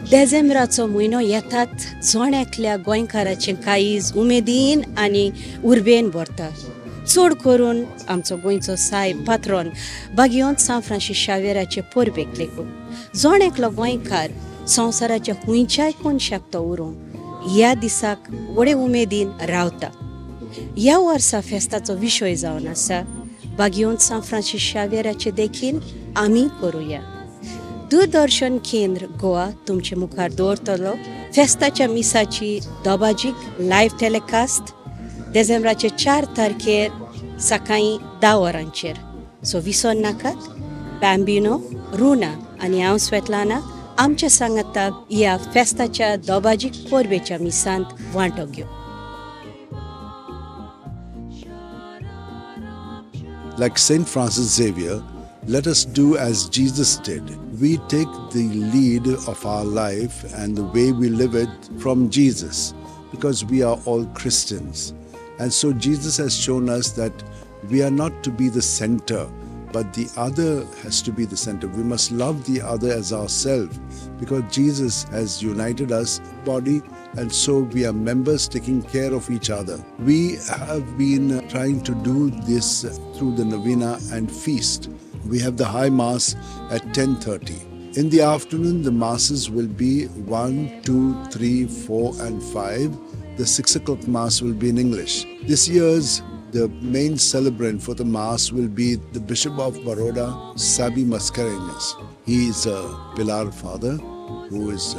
डिसेंबराचो म्हयनो येतात जोण्यातल्या गोंयकाराचें काळीज उमेदीन आनी उर्बेन भरता. चड करून आमचो गोंयचो सायब पात्रोन बागयोंत सान फ्रांसीस शावेराचे परबेक लेकून जोण एकलो गोंयकार संवसाराच्या खुंयच्याय कोनशाक तो उरूंक ह्या दिसाक व्हडे उमेदीन रावता. ह्या वर्सा फेस्ताचो विशय जावन आसा बागयोंत सान फ्रांसीस शावेराचे देखील आमी करुया. दूरदर्शन केंद्र गोवा तुमचे मुखार दवरतलो फेस्ताच्या मिसाची दोबाजीक लायव्ह टॅलिकास्ट डिसेंबराचे 4 तारखेर सकाळीं 10 वरांचेर. सो विसर नाकात. बॅम्बिनो, रुना आनी हांव स्वेतलाना आमच्या सांगाताक ह्या फेस्ताच्या दोबाजीक परबेच्या मिसांत वांटो घेवं. Like Saint Francis Xavier, let us do as Jesus did. We take the lead of our life and the way we live it from Jesus, because we are all Christians. And so Jesus has shown us that we are not to be the center, but the other has to be the center. We must love the other as ourselves, because Jesus has united us body, and so we are members taking care of each other. We have been trying to do this through the novena and feast. We have the high mass at 10:30. In the afternoon, the masses will be 1, 2, 3, 4 and 5. The 6 o'clock mass will be in English. This year's the main celebrant for the mass will be the Bishop of Baroda, Sabi Mascarenhas. He is a Pilar father who is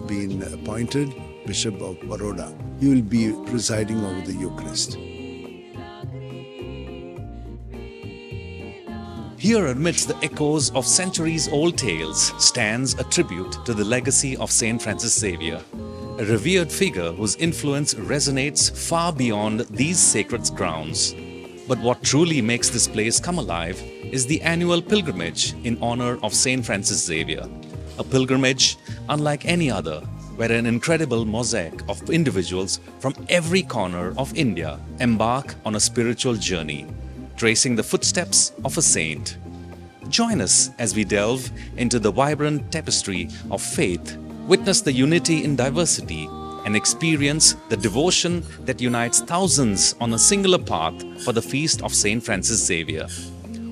been appointed Bishop of Baroda. He will be presiding over the Eucharist. Here amidst the echoes of centuries-old tales stands a tribute to the legacy of Saint Francis Xavier, a revered figure whose influence resonates far beyond these sacred grounds. But what truly makes this place come alive is the annual pilgrimage in honor of Saint Francis Xavier, a pilgrimage unlike any other, where an incredible mosaic of individuals from every corner of India embark on a spiritual journey, tracing the footsteps of a saint. Join us as we delve into the vibrant tapestry of faith, witness the unity in diversity, and experience the devotion that unites thousands on a singular path for the feast of Saint Francis Xavier.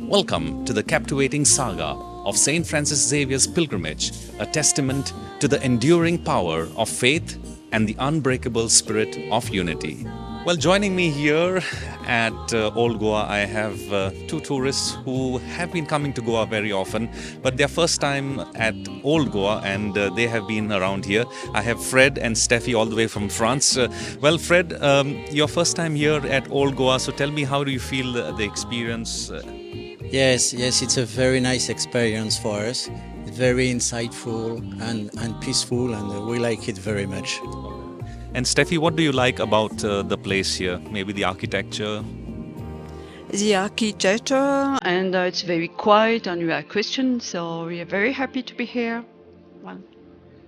Welcome to the captivating saga of Saint Francis Xavier's pilgrimage, a testament to the enduring power of faith and the unbreakable spirit of unity. Well, joining me here at Old Goa, I have two tourists who have been coming to Goa very often, but their first time at Old Goa, and they have been around here. I have Fred and Steffi all the way from France. Well, Fred, your first time here at Old Goa, so tell me, how do you feel the experience? Yes, it's a very nice experience for us. It's very insightful and peaceful, and we like it very much. And Steffi, what do you like about the place here? Maybe the architecture? The architecture, and it's very quiet, and we are Christian, so we are very happy to be here. Well,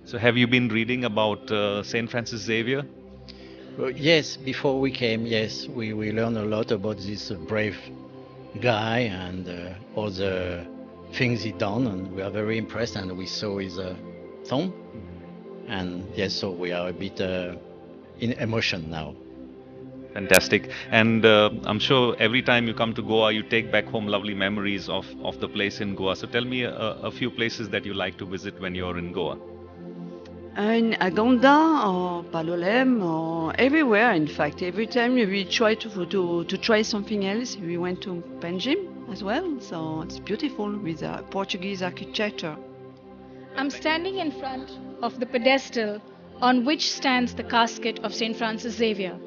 So have you been reading about Saint Francis Xavier? Well, yes, before we came, yes, we learned a lot about this brave guy and all the things he done, and we are very impressed, and we saw his tomb, and yes, so we are a bit in emotion now. Fantastic. And I'm sure every time you come to Goa, you take back home lovely memories of the place in Goa. So tell me a few places that you like to visit when you're in Goa. in Agonda or Palolem or everywhere, in fact, every time we try to try something else. We went to Panjim as well, so it's beautiful with Portuguese architecture. I'm standing in front of the pedestal on which stands the casket of St. Francis Xavier.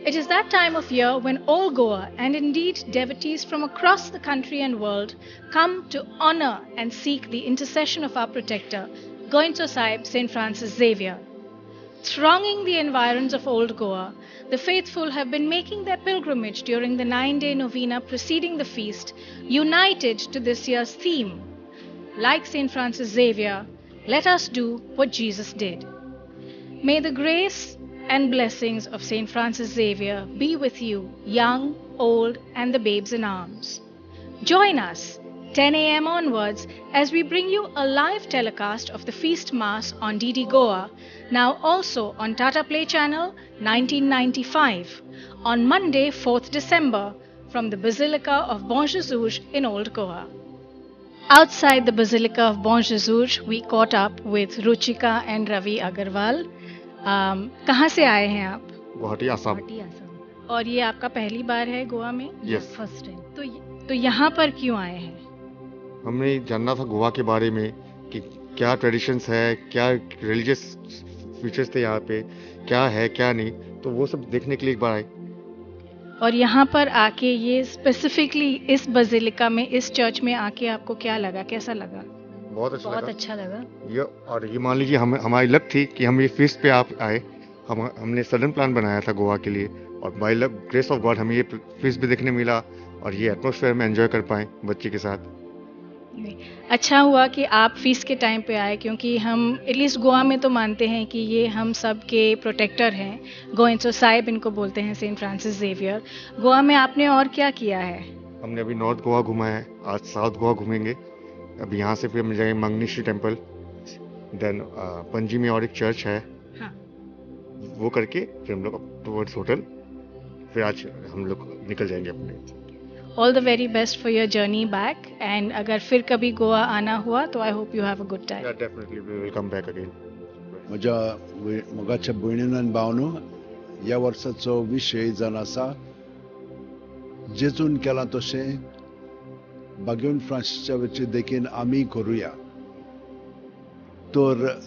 It is that time of year when all Goa, and indeed devotees from across the country and world, come to honor and seek the intercession of our protector, Gointo Sahib St. Francis Xavier. Thronging the environs of Old Goa, the faithful have been making their pilgrimage during the 9-day novena preceding the feast, united to this year's theme. Like St. Francis Xavier, let us do what Jesus did. May the grace and blessings of St. Francis Xavier be with you, young, old, and the babes in arms. Join us 10 a.m. onwards as we bring you a live telecast of the Feast Mass on DD Goa, now also on Tata Play Channel 1995, on Monday 4th December from the Basilica of Bon Jesus in Old Goa. Outside the Basilica of Bon Jesus, we caught up with Ruchika and Ravi Aggarwal. कहाँ से आए हैं आप? गुवाहाटी आसाम। और ये आपका पहली बार है गोवा में? Yes. First time. तो यहाँ पर क्यों आए हैं? हमने जानना था गोवा के बारे में कि क्या ट्रेडिशंस है, क्या रिलीजियस फीचर्स थे यहाँ पे, क्या है क्या नहीं, तो वो सब देखने के लिए एक बार आए। और यहाँ पर आके ये स्पेसिफिकली इस बजिलिका में, इस चर्च में आके आपको क्या लगा, कैसा लगा? बहुत अच्छा लगा। ये मान लीजिए हमारी लक थी कि हम ये फीस्ट पे आप आए। हमने सडन प्लान बनाया था गोवा के लिए और by luck grace of God हमें ये फीस्ट भी देखने मिला और ये एटमॉस्फेयर में एंजॉय कर पाए बच्चे के साथ। अच्छा हुआ कि आप फीस्ट के टाइम पे आए, क्योंकि हम एटलीस्ट गोवा में तो मानते हैं कि ये हम सब के प्रोटेक्टर हैं। गोइंसो साहिब इनको बोलते हैं, सेंट फ्रांसिस जेवियर। गोवा में आपने और क्या किया है? हमने अभी नॉर्थ गोवा घूमा है, आज साउथ गोवा घूमेंगे। अभी यहाँ से फिर हम जाएंगे मंगनीश्री टेम्पल, देन पणजी में और एक चर्च है। हाँ। वो करके फिर हम लोग टुवर्ड्स होटल, फिर आज हम लोग निकल जाएंगे अपने। All the very best for your journey back, and अगर फिर कभी गोवा आना हुआ तो I hope you have a good time. Definitely we will come back again. मोगाच्या भयणीन आनी भावनो, ह्या वर्साचो विशय जावन आसा जेजून केलां तशें बागेवन फ्रांसिसच्या वरची देखीन आमी करुया। तर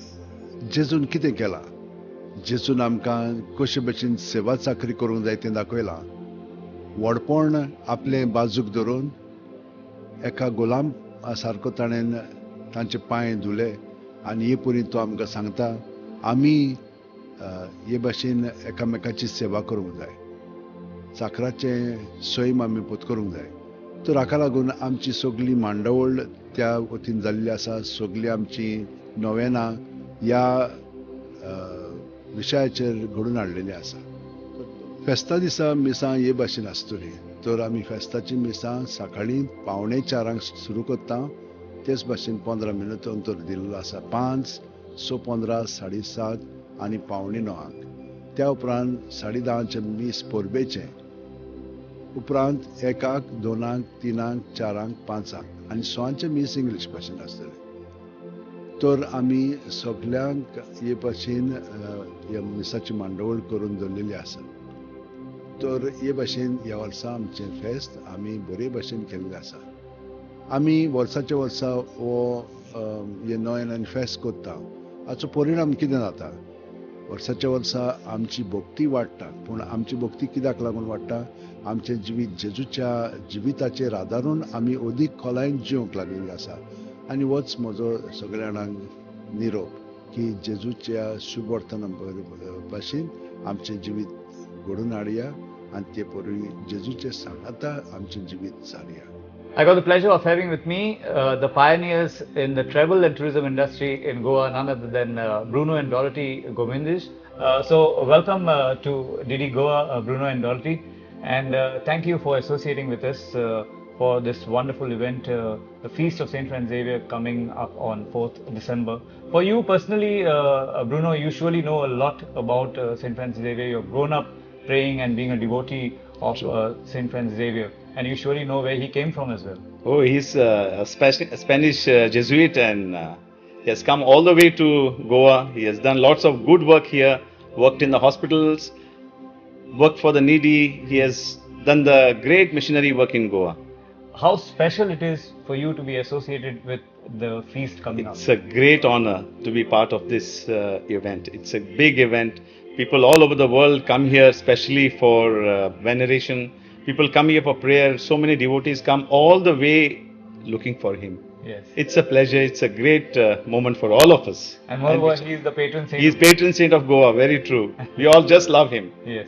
जेजून कितें केलां, जेजून आमकां कशे भशेन सेवा चाकरी करूंक जाय तें दाखयलां। व्हडपण आपले बाजूक धरून एका गुलाम सारको ताणें तांचे पांय धुले आनी हे परी तो आमकां सांगता आमी हे भाशेन एकामेकाची सेवा करूंक जाय, चाकराचें सैम आमी पत्करूंक जाय। तर हाका लागून आमची सगळी मांडवळ त्या वतीन जाल्ली आसा, सगळीं आमची नोवेनां ह्या विशयाचेर घडोवन हाडलेलीं आसा। फेस्ता दिसा मिसां हे भाशेन आसतली, तर आमी फेस्ताची मिसां सकाळीं 3:45 सुरू करता, तेच भाशेन 15 मिनट अंतर दिल्लो आसा। 5, 6:15, 7:30 आनी 8:45। त्या उपरांत 10:30 मीस पोरबेचें, उपरांत 1, 2, 3, 4, 5 आनी 6 मीस इंग्लीश भाशेन आसतले। तर आमी सगळ्यांक हे भाशेन ह्या मिसाची मांडवळ करून दवरलेली आसा। तर हे भाशेन ह्या वर्सा आमचें फेस्त आमी बरे भाशेन केल्लें आसा। आमी वर्साच्या वर्सा हो हे नोयेन फेस्त करता, हाचो परिणाम कितें जाता? वर्साच्या वर्सा आमची भक्ती वाडटा, पूण आमची भक्ती कित्याक लागून वाडटा? आमचें जिवीत जेजूच्या जिविताचेर आदारून आमी अदीक खोलायेन जिवंक लागलेलीं आसा। आनी होच म्हजो सगळ्या जाणांक निरोप की जेजूच्या शुभ वर्तना भाशेन आमचें जिवीत घडोवन हाडया आनी ते परी जेजूचे सांगाता आमचें जिवीत सारया। I got the pleasure of having with me the pioneers in the travel and tourism industry in Goa, none other than Bruno and Dorothy Govindish. So welcome to DD Goa, Bruno and Dorothy, and thank you for associating with us for this wonderful event, the Feast of St. Francis Xavier coming up on 4th December. For you personally, Bruno, you surely know a lot about St. Francis Xavier. You've grown up praying and being a devotee of St. Francis Xavier, and you surely know where he came from as well. Oh, he's a Spanish Jesuit, and he has come all the way to Goa. He has done lots of good work here, worked in the hospitals, worked for the needy. He has done the great missionary work in Goa. How special it is for you to be associated with the feast coming up. It's a great honor to be part of this event. It's a big event. People all over the world come here especially for veneration. People come here for prayer. So many devotees come all the way looking for him. Yes. It's a pleasure. It's a great moment for all of us. And moreover, he is the patron saint. He is patron saint of Goa. Very true. We all just love him. Yes.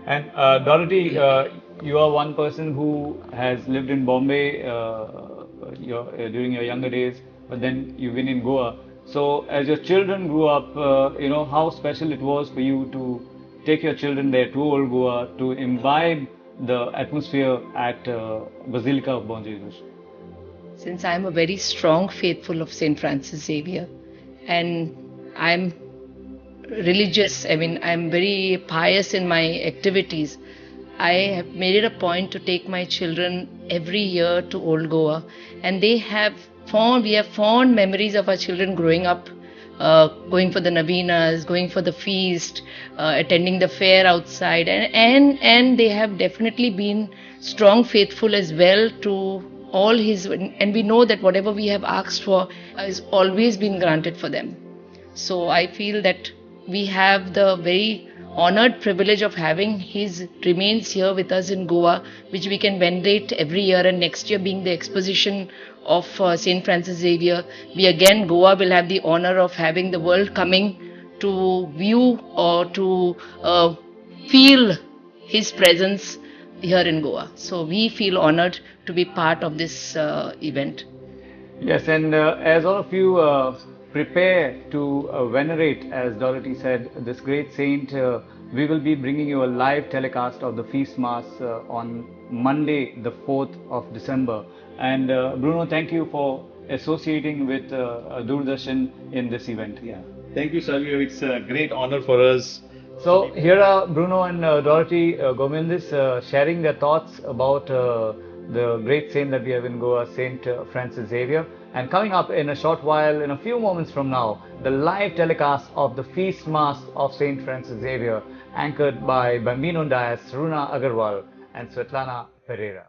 And Dorothy, you are one person who has lived in Bombay during your younger days, but then you've been in Goa. So as your children grew up, how special it was for you to take your children there to Old Goa to imbibe the atmosphere at Basilica of Bon Jesus. since I'm a very strong faithful of St. Francis Xavier, and I'm religious, I mean, I'm very pious in my activities. I have made it a point to take my children every year to Old Goa, and we have fond memories of our children growing up, going for the Navinas, going for the feast, attending the fair outside, and they have definitely been strong faithful as well to all his, and we know that whatever we have asked for has always been granted for them. So I feel that we have the very honored privilege of having his remains here with us in Goa, which we can venerate every year. And next year, being the exposition of St. Francis Xavier, Goa will have the honor of having the world coming to view or to feel his presence here in Goa. So we feel honored to be part of this event. Yes, and as all of you prepare to venerate, as Dorothy said, this great saint, we will be bringing you a live telecast of the feast mass on Monday, the 4th of December. And Bruno, thank you for associating with Doordarshan in this event. Yeah. Thank you, Savio. It's a great honor for us. So here are Bruno and Dorothy Gomindis sharing their thoughts about the great saint that we have in Goa, Saint Francis Xavier. And coming up in a short while, in a few moments from now, the live telecast of the Feast Mass of Saint Francis Xavier, anchored by Bambino Dias, Runa Aggarwal and Svetlana Pereira.